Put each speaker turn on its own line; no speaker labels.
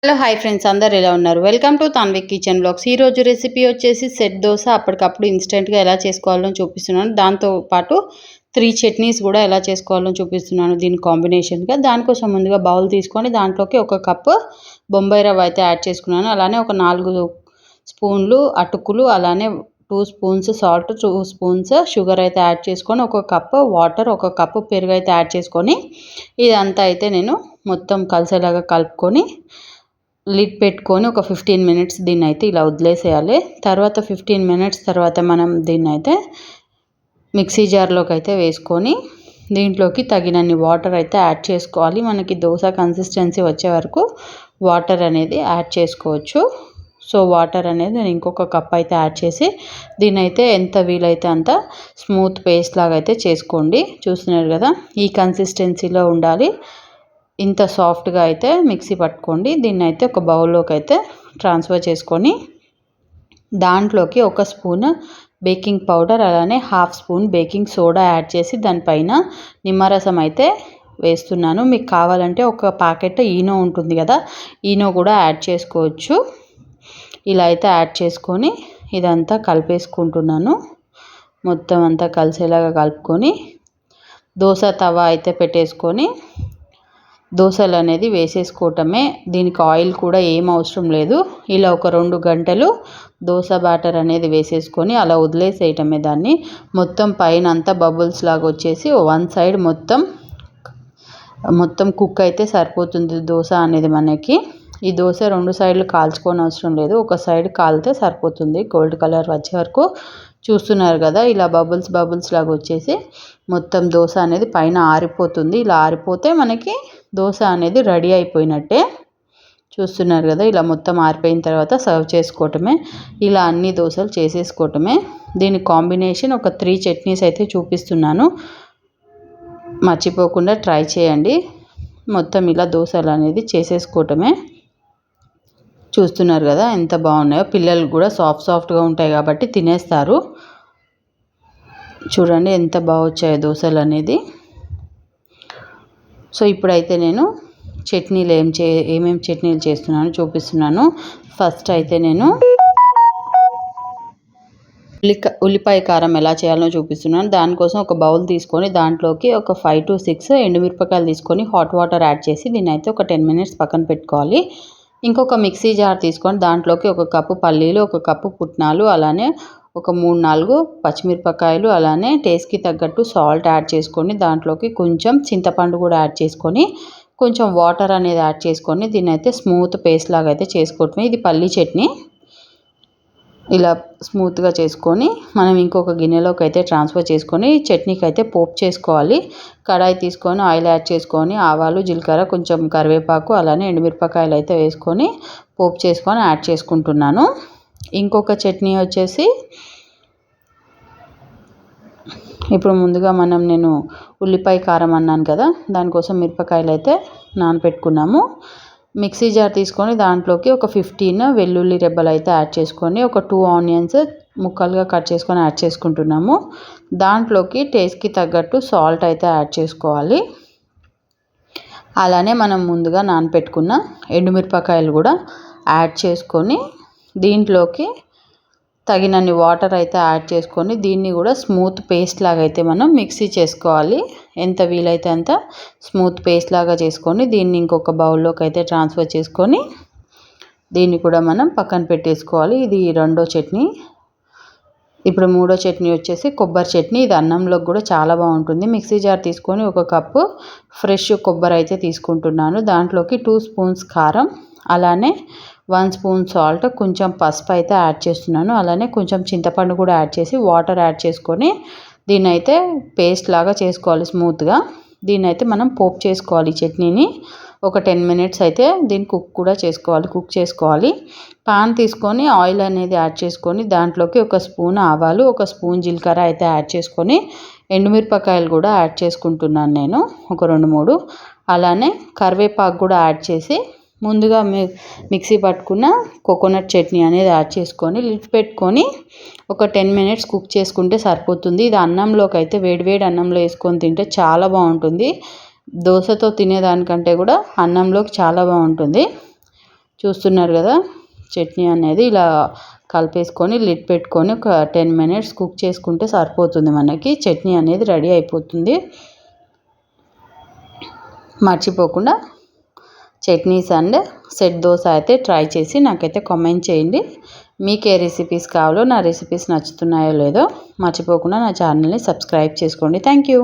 Hello hi friends, అందరు ఎలా ఉన్నారు? Welcome to Tanvik kitchen blogs. ఈరోజు రెసిపీ వచ్చేసి సెట్ దోశ. అప్పటికప్పుడు ఇన్స్టెంట్గా ఎలా చేసుకోవాలో చూపిస్తున్నాను. దాంతోపాటు 3 చట్నీస్ కూడా ఎలా చేసుకోవాలో చూపిస్తున్నాను దీని కాంబినేషన్గా. దానికోసం ముందుగా బౌల్ తీసుకొని దాంట్లోకి 1 కప్పు బొంబాయి రవ్వ అయితే యాడ్ చేసుకున్నాను. అలానే ఒక 4 స్పూన్లు అటుకులు, అలానే 2 స్పూన్స్ సాల్ట్, 2 స్పూన్స్ షుగర్ అయితే యాడ్ చేసుకొని, 1 కప్పు వాటర్, 1 కప్పు పెరుగు అయితే యాడ్ చేసుకొని, ఇదంతా అయితే నేను మొత్తం కలిసేలాగా కలుపుకొని లిడ్ పెట్టుకొని ఒక 15 మినిట్స్ దీన్ని అయితే ఇలా వదిలేసేయాలి. తర్వాత 15 మినిట్స్ తర్వాత మనం దీన్ని అయితే మిక్సీ జార్లోకి అయితే వేసుకొని దీంట్లోకి తగినన్ని వాటర్ అయితే యాడ్ చేసుకోవాలి. మనకి దోశ కన్సిస్టెన్సీ వచ్చే వరకు వాటర్ అనేది యాడ్ చేసుకోవచ్చు. సో వాటర్ అనేది నేను ఇంకొక కప్ అయితే యాడ్ చేసి దీన్ని అయితే ఎంత వీలైతే అంత స్మూత్ పేస్ట్ లాగా అయితే చేసుకోండి. చూస్తున్నారు కదా, ఈ కన్సిస్టెన్సీలో ఉండాలి. ఇంత సాఫ్ట్గా అయితే మిక్సీ పట్టుకోండి. దీన్ని అయితే ఒక బౌల్లోకి అయితే ట్రాన్స్ఫర్ చేసుకొని దాంట్లోకి 1 స్పూన్ బేకింగ్ పౌడర్, అలానే 1/2 స్పూన్ బేకింగ్ సోడా యాడ్ చేసి దానిపైన నిమ్మరసం అయితే వేస్తున్నాను. మీకు కావాలంటే ఒక ప్యాకెట్ ఈనో ఉంటుంది కదా, ఈనో కూడా యాడ్ చేసుకోవచ్చు. ఇలా అయితే యాడ్ చేసుకొని ఇదంతా కలిపేసుకుంటున్నాను. మొత్తం అంతా కలిసేలాగా కలుపుకొని దోశ తవా అయితే పెట్టేసుకొని దోశలు అనేది వేసేసుకోవటమే. దీనికి ఆయిల్ కూడా ఏం అవసరం లేదు. ఇలా ఒక 2 గంటలు దోశ బ్యాటర్ అనేది వేసేసుకొని అలా వదిలేసేయటమే. దాన్ని మొత్తం పైన అంతా బబుల్స్ లాగా వచ్చేసి 1 సైడ్ మొత్తం కుక్ అయితే సరిపోతుంది దోశ అనేది మనకి. ఈ దోశ 2 సైడ్లు కాల్చుకోని అవసరం లేదు, ఒక సైడ్ కాలితే సరిపోతుంది. గోల్డ్ కలర్ వచ్చే వరకు చూస్తున్నారు కదా, ఇలా బబుల్స్ లాగా వచ్చేసి మొత్తం దోశ అనేది పైన ఆరిపోతుంది. ఇలా ఆరిపోతే మనకి దోశ అనేది రెడీ అయిపోయినట్టే. చూస్తున్నారు కదా, ఇలా మొత్తం ఆరిపోయిన తర్వాత సర్వ్ చేసుకోవటమే. ఇలా అన్ని దోశలు చేసేసుకోవటమే. దీని కాంబినేషన్ ఒక 3 చట్నీస్ అయితే చూపిస్తున్నాను, మర్చిపోకుండా ట్రై చేయండి. మొత్తం ఇలా దోశలు అనేది చేసేసుకోవటమే. చూస్తున్నారు కదా ఎంత బాగున్నాయో. పిల్లలు కూడా సాఫ్ట్గా ఉంటాయి కాబట్టి తినేస్తారు. చూడండి ఎంత బాగా వచ్చాయో దోశలు అనేది. సో ఇప్పుడైతే నేను చట్నీలు ఏమేమి చట్నీలు చేస్తున్నానో చూపిస్తున్నాను. ఫస్ట్ అయితే నేను ఉల్లిపాయ కారం ఎలా చేయాలో చూపిస్తున్నాను. దానికోసం ఒక బౌల్ తీసుకొని దాంట్లోకి ఒక 5 to 6 ఎండుమిరపకాయలు తీసుకొని హాట్ వాటర్ యాడ్ చేసి దీన్ని అయితే ఒక 10 మినిట్స్ పక్కన పెట్టుకోవాలి. ఇంకొక మిక్సీ జార్ తీసుకొని దాంట్లోకి 1 కప్పు పల్లీలు, 1 కప్పు పుట్నాలు, అలానే ఒక 3-4 పచ్చిమిరపకాయలు, అలానే టేస్ట్కి తగ్గట్టు సాల్ట్ యాడ్ చేసుకొని దాంట్లోకి కొంచెం చింతపండు కూడా యాడ్ చేసుకొని కొంచెం వాటర్ అనేది యాడ్ చేసుకొని దీన్ని అయితే స్మూత్ పేస్ట్ లాగా అయితే చేసుకోవటమే. ఇది పల్లీ చట్నీ. ఇలా స్మూత్గా చేసుకొని మనం ఇంకొక గిన్నెలోకి అయితే ట్రాన్స్ఫర్ చేసుకొని చట్నీకి అయితే పోపు చేసుకోవాలి. కడాయి తీసుకొని ఆయిల్ యాడ్ చేసుకొని ఆవాలు, జీలకర్ర, కొంచెం కరివేపాకు, అలానే ఎండుమిరపకాయలు అయితే వేసుకొని పోపు చేసుకొని యాడ్ చేసుకుంటున్నాను. ఇంకొక చట్నీ వచ్చేసి ఇప్పుడు ముందుగా నేను ఉల్లిపాయ కారం అన్నాను కదా, దానికోసం మిరపకాయలు అయితే నానబెట్టుకున్నాము. మిక్సీ జార్ తీసుకొని దాంట్లోకి ఒక 15 వెల్లుల్లి రెబ్బలు అయితే యాడ్ చేసుకొని ఒక 2 ఆనియన్స్ ముక్కలుగా కట్ చేసుకొని యాడ్ చేసుకుంటున్నాము. దాంట్లోకి టేస్ట్కి తగ్గట్టు సాల్ట్ అయితే యాడ్ చేసుకోవాలి. అలానే మనం ముందుగా నానబెట్టుకున్న ఎండుమిరపకాయలు కూడా యాడ్ చేసుకొని దీంట్లోకి తగినన్ని వాటర్ అయితే యాడ్ చేసుకొని దీన్ని కూడా స్మూత్ పేస్ట్ లాగా అయితే మనం మిక్సీ చేసుకోవాలి. ఎంత వీలైతే అంత స్మూత్ పేస్ట్ లాగా చేసుకొని దీన్ని ఇంకొక బౌల్లోకి అయితే ట్రాన్స్ఫర్ చేసుకొని దీన్ని కూడా మనం పక్కన పెట్టేసుకోవాలి. ఇది రెండో చట్నీ. ఇప్పుడు మూడో చట్నీ వచ్చేసి కొబ్బరి చట్నీ. ఇది అన్నంలోకి కూడా చాలా బాగుంటుంది. మిక్సీ జార్ తీసుకొని 1 కప్పు ఫ్రెష్ కొబ్బరి అయితే తీసుకుంటున్నాను. దాంట్లోకి 2 స్పూన్స్ కారం, అలానే 1 స్పూన్ సాల్ట్, కొంచెం పసుపు అయితే యాడ్ చేస్తున్నాను. అలానే కొంచెం చింతపండు కూడా యాడ్ చేసి వాటర్ యాడ్ చేసుకొని దీన్ని అయితే పేస్ట్ లాగా చేసుకోవాలి స్మూత్గా. దీన్ని అయితే మనం పోపు చేసుకోవాలి. చట్నీని ఒక 10 మినిట్స్ అయితే దీన్ని కుక్ చేసుకోవాలి. పాన్ తీసుకొని ఆయిల్ అనేది యాడ్ చేసుకొని దాంట్లోకి 1 స్పూన్ ఆవాలు, 1 స్పూన్ జీలకర్ర అయితే యాడ్ చేసుకొని ఎండుమిరపకాయలు కూడా యాడ్ చేసుకుంటున్నాను నేను ఒక 2-3. అలానే కరివేపాకు కూడా యాడ్ చేసి ముందుగా మిక్సీ పట్టుకున్న కోకోనట్ చట్నీ అనేది యాడ్ చేసుకొని లిడ్ పెట్టుకొని ఒక 10 మినిట్స్ కుక్ చేసుకుంటే సరిపోతుంది. ఇది అన్నంలోకి అయితే వేడివేడి అన్నంలో వేసుకొని తింటే చాలా బాగుంటుంది. దోశతో తినేదానికంటే కూడా అన్నంలోకి చాలా బాగుంటుంది. చూస్తున్నారు కదా, చట్నీ అనేది ఇలా కలిపేసుకొని లిడ్ పెట్టుకొని ఒక 10 మినిట్స్ కుక్ చేసుకుంటే సరిపోతుంది. మనకి చట్నీ అనేది రెడీ అయిపోతుంది. మర్చిపోకుండా చట్నీస్ అండ్ సెట్ దోశ అయితే ట్రై చేసి నాకైతే కామెంట్ చేయండి. మీకు ఏ రెసిపీస్ కావాలో, నా రెసిపీస్ నచ్చుతున్నాయో లేదో మర్చిపోకుండా నా ఛానల్ని సబ్స్క్రైబ్ చేసుకోండి. Thank you.